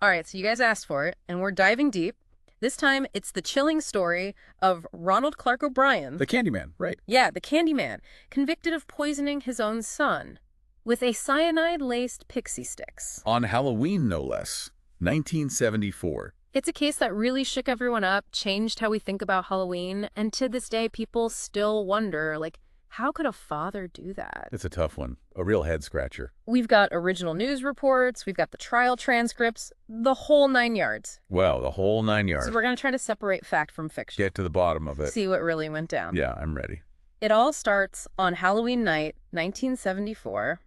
All right, so you guys asked for it, and we're diving deep. This time, it's the chilling story of Ronald Clark O'Bryan. The Candyman, right. Yeah, the Candyman, convicted of poisoning his own son with a cyanide-laced pixie sticks. On Halloween, no less. 1974. It's a case that really shook everyone up, changed how we think about Halloween, and to this day, people still wonder, like, how could a father do that? It's a tough one. A real head-scratcher. We've got original news reports, we've got the trial transcripts, the whole 9 yards. Well, the whole 9 yards. So we're going to try to separate fact from fiction. Get to the bottom of it. See what really went down. Yeah, I'm ready. It all starts on Halloween night, 1974,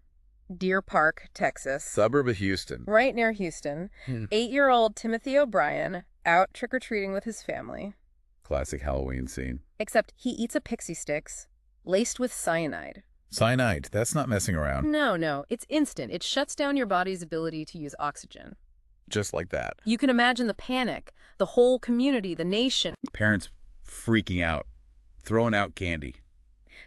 Deer Park, Texas. Suburb of Houston. Right near Houston. 8-year-old Timothy O'Bryan out trick-or-treating with his family. Classic Halloween scene. Except he eats a pixie sticks laced with cyanide. Cyanide, that's not messing around. No, it's instant. It shuts down your body's ability to use oxygen. Just like that. You can imagine the panic, the whole community, the nation. Parents freaking out, throwing out candy.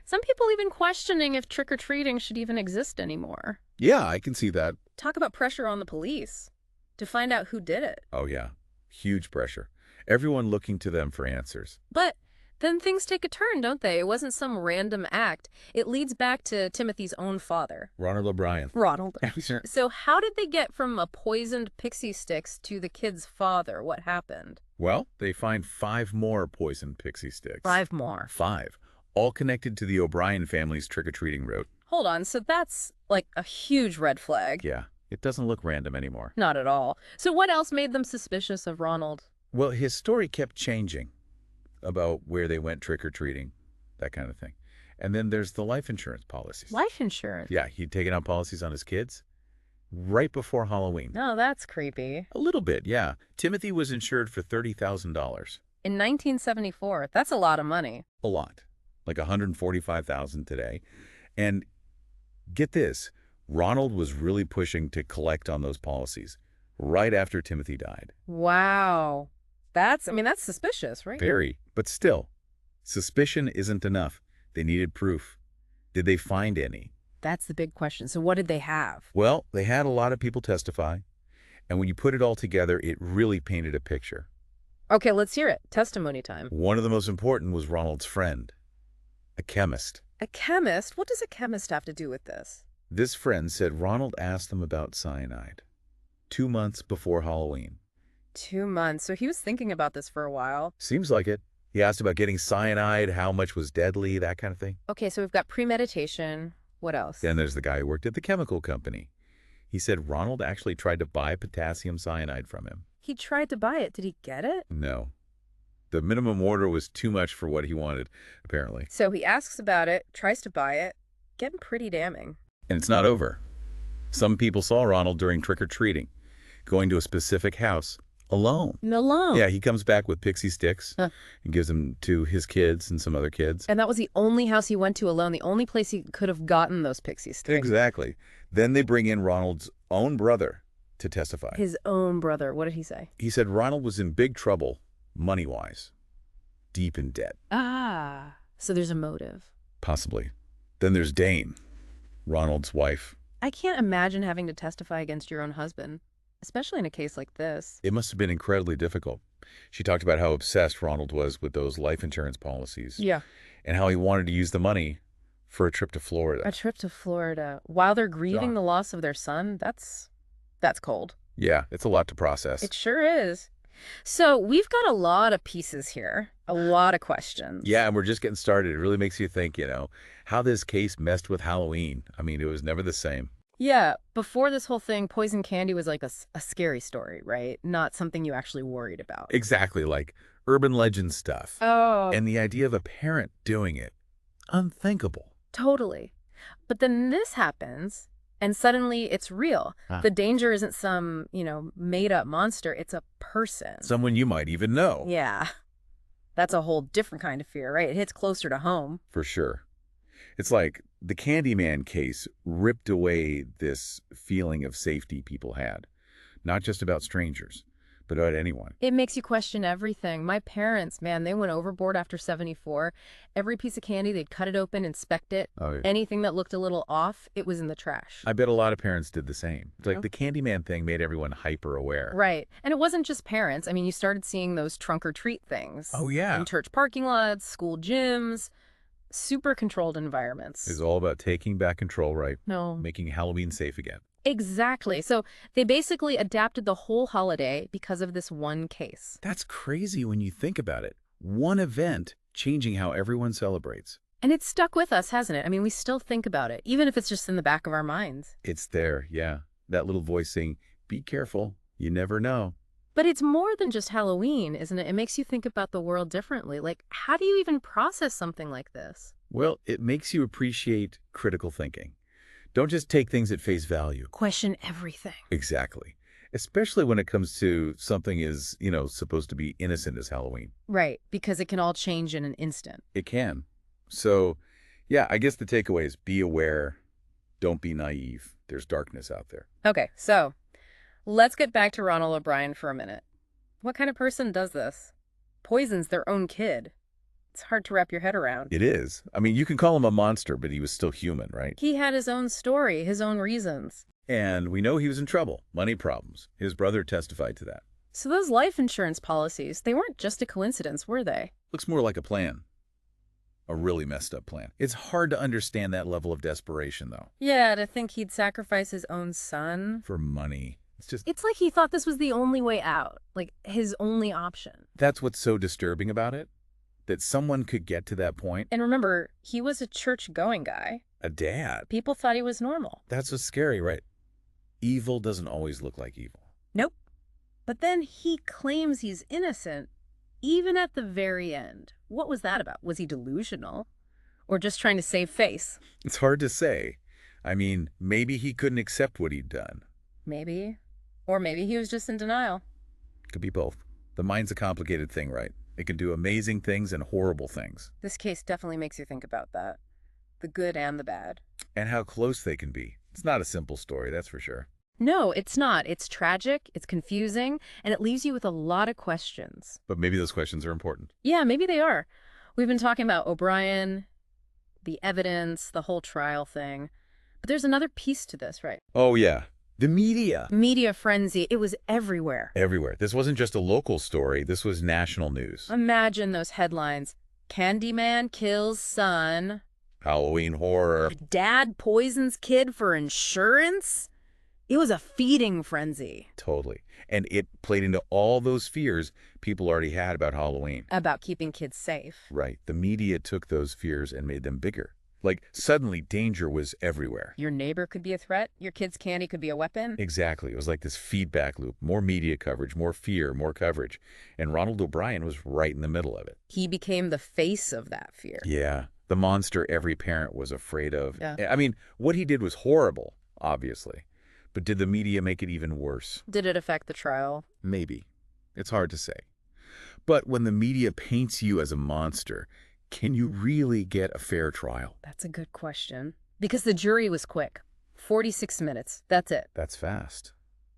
Some people even questioning if trick-or-treating should even exist anymore. Yeah, I can see that. Talk about pressure on the police to find out who did it. Oh yeah, huge pressure. Everyone looking to them for answers. But then things take a turn, don't they? It wasn't some random act. It leads back to Timothy's own father. Ronald O'Bryan. Ronald. So how did they get from a poisoned pixie sticks to the kid's father? What happened? Well, they find 5 more poisoned pixie sticks. 5 more. 5. All connected to the O'Bryan family's trick-or-treating route. Hold on, so that's like a huge red flag. Yeah, it doesn't look random anymore. Not at all. So what else made them suspicious of Ronald? Well, his story kept changing about where they went trick-or-treating, that kind of thing. And then there's the life insurance policies. Life insurance? Yeah, he'd taken out policies on his kids right before Halloween. No, that's creepy. A little bit, yeah. Timothy was insured for $30,000. In 1974, that's a lot of money. A lot. Like $145,000 today. And get this, Ronald was really pushing to collect on those policies right after Timothy died. Wow. That's suspicious, right? Very, but still, suspicion isn't enough. They needed proof. Did they find any? That's the big question. So what did they have? Well, they had a lot of people testify, and when you put it all together, it really painted a picture. Okay, let's hear it. Testimony time. One of the most important was Ronald's friend, a chemist. A chemist? What does a chemist have to do with this? This friend said Ronald asked them about cyanide 2 months before Halloween. 2 months. So he was thinking about this for a while. Seems like it. He asked about getting cyanide, how much was deadly, that kind of thing. Okay, so we've got premeditation. What else? Then there's the guy who worked at the chemical company. He said Ronald actually tried to buy potassium cyanide from him. He tried to buy it. Did he get it? No. The minimum order was too much for what he wanted, apparently. So he asks about it, tries to buy it. Getting pretty damning. And it's not over. Some people saw Ronald during trick-or-treating, going to a specific house. Alone. Alone? Yeah, he comes back with pixie sticks and gives them to his kids and some other kids. And that was the only house he went to alone, the only place he could have gotten those pixie sticks. Exactly. Then they bring in Ronald's own brother to testify. His own brother. What did he say? He said Ronald was in big trouble, money-wise, deep in debt. Ah, so there's a motive. Possibly. Then there's Dane, Ronald's wife. I can't imagine having to testify against your own husband. Especially in a case like this. It must have been incredibly difficult. She talked about how obsessed Ronald was with those life insurance policies. Yeah. And how he wanted to use the money for a trip to Florida. A trip to Florida. While they're grieving the loss of their son? That's cold. Yeah, it's a lot to process. It sure is. So we've got a lot of pieces here. A lot of questions. Yeah, and we're just getting started. It really makes you think, how this case messed with Halloween. I mean, it was never the same. Yeah, before this whole thing, poison candy was like a scary story, right? Not something you actually worried about. Exactly, like urban legend stuff. Oh. And the idea of a parent doing it, unthinkable. Totally. But then this happens, and suddenly it's real. The danger isn't some, made-up monster. It's a person. Someone you might even know. Yeah. That's a whole different kind of fear, right? It hits closer to home. For sure. It's like the Candyman case ripped away this feeling of safety people had, not just about strangers, but about anyone. It makes you question everything. My parents, man, they went overboard after 74. Every piece of candy, they'd cut it open, inspect it. Oh, yeah. Anything that looked a little off, it was in the trash. I bet a lot of parents did the same. It's like the Candyman thing made everyone hyper aware. Right. And it wasn't just parents. I mean, you started seeing those trunk or treat things. Oh, yeah. In church parking lots, school gyms, super controlled environments. It's all about taking back control, right? No. Making Halloween safe again. Exactly. So they basically adapted the whole holiday because of this one case. That's crazy when you think about it. One event changing how everyone celebrates. And it's stuck with us, hasn't it? I mean, we still think about it, even if it's just in the back of our minds. It's there, yeah. That little voice saying, be careful, you never know. But it's more than just Halloween, isn't it? It makes you think about the world differently. Like, how do you even process something like this? Well, it makes you appreciate critical thinking. Don't just take things at face value. Question everything. Exactly. Especially when it comes to something as, supposed to be innocent as Halloween. Right, because it can all change in an instant. It can. So, yeah, I guess the takeaway is be aware. Don't be naive. There's darkness out there. Okay, so let's get back to Ronald O'Bryan for a minute. What kind of person does this? Poisons their own kid. It's hard to wrap your head around. It is. I mean, you can call him a monster, but he was still human, right? He had his own story, his own reasons. And we know he was in trouble. Money problems. His brother testified to that. So those life insurance policies, they weren't just a coincidence, were they? Looks more like a plan. A really messed up plan. It's hard to understand that level of desperation, though. Yeah, to think he'd sacrifice his own son. For money. It's like he thought this was the only way out, like his only option. That's what's so disturbing about it. That someone could get to that point. And remember, he was a church-going guy. A dad. People thought he was normal. That's what's scary, right? Evil doesn't always look like evil. Nope. But then he claims he's innocent, even at the very end. What was that about? Was he delusional? Or just trying to save face? It's hard to say. I mean, maybe he couldn't accept what he'd done. Maybe. Or maybe he was just in denial. Could be both. The mind's a complicated thing, right? It can do amazing things and horrible things. This case definitely makes you think about that. The good and the bad. And how close they can be. It's not a simple story, that's for sure. No, it's not. It's tragic, it's confusing, and it leaves you with a lot of questions. But maybe those questions are important. Yeah, maybe they are. We've been talking about O'Bryan, the evidence, the whole trial thing. But there's another piece to this, right? Oh, yeah. The media. Media frenzy. It was everywhere. Everywhere. This wasn't just a local story. This was national news. Imagine those headlines. Candyman kills son. Halloween horror. Dad poisons kid for insurance. It was a feeding frenzy. Totally. And it played into all those fears people already had about Halloween. About keeping kids safe. Right. The media took those fears and made them bigger. Like, suddenly danger was everywhere. Your neighbor could be a threat. Your kid's candy could be a weapon. Exactly. It was like this feedback loop. More media coverage, more fear, more coverage. And Ronald O'Bryan was right in the middle of it. He became the face of that fear. Yeah. The monster every parent was afraid of. Yeah. I mean, what he did was horrible, obviously. But did the media make it even worse? Did it affect the trial? Maybe. It's hard to say. But when the media paints you as a monster, can you really get a fair trial? That's a good question. Because the jury was quick. 46 minutes. That's it. That's fast.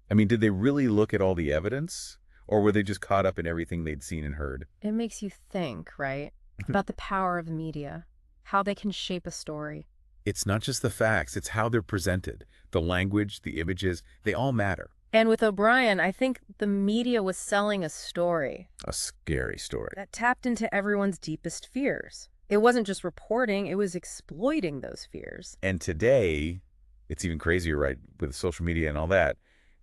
I mean, did they really look at all the evidence? Or were they just caught up in everything they'd seen and heard? It makes you think, right? About the power of the media. How they can shape a story. It's not just the facts, it's how they're presented. The language, the images, they all matter. And with O'Bryan, I think the media was selling a story. A scary story. That tapped into everyone's deepest fears. It wasn't just reporting, it was exploiting those fears. And today, it's even crazier, right? With social media and all that,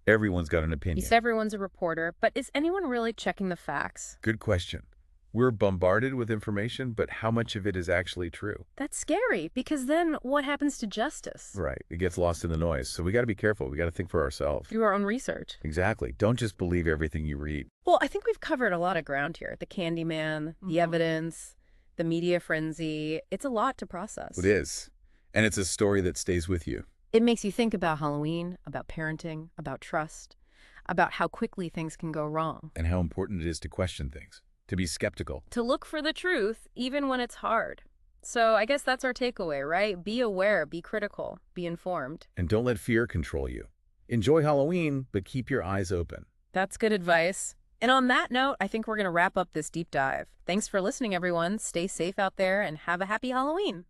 everyone's got an opinion. Yes, everyone's a reporter, but is anyone really checking the facts? Good question. We're bombarded with information, but how much of it is actually true? That's scary, because then what happens to justice? Right. It gets lost in the noise. So we got to be careful. We got to think for ourselves. Do our own research. Exactly. Don't just believe everything you read. Well, I think we've covered a lot of ground here. The Candyman, the evidence, the media frenzy. It's a lot to process. It is. And it's a story that stays with you. It makes you think about Halloween, about parenting, about trust, about how quickly things can go wrong. And how important it is to question things. To be skeptical. To look for the truth, even when it's hard. So I guess that's our takeaway, right? Be aware, be critical, be informed. And don't let fear control you. Enjoy Halloween, but keep your eyes open. That's good advice. And on that note, I think we're going to wrap up this deep dive. Thanks for listening, everyone. Stay safe out there and have a happy Halloween.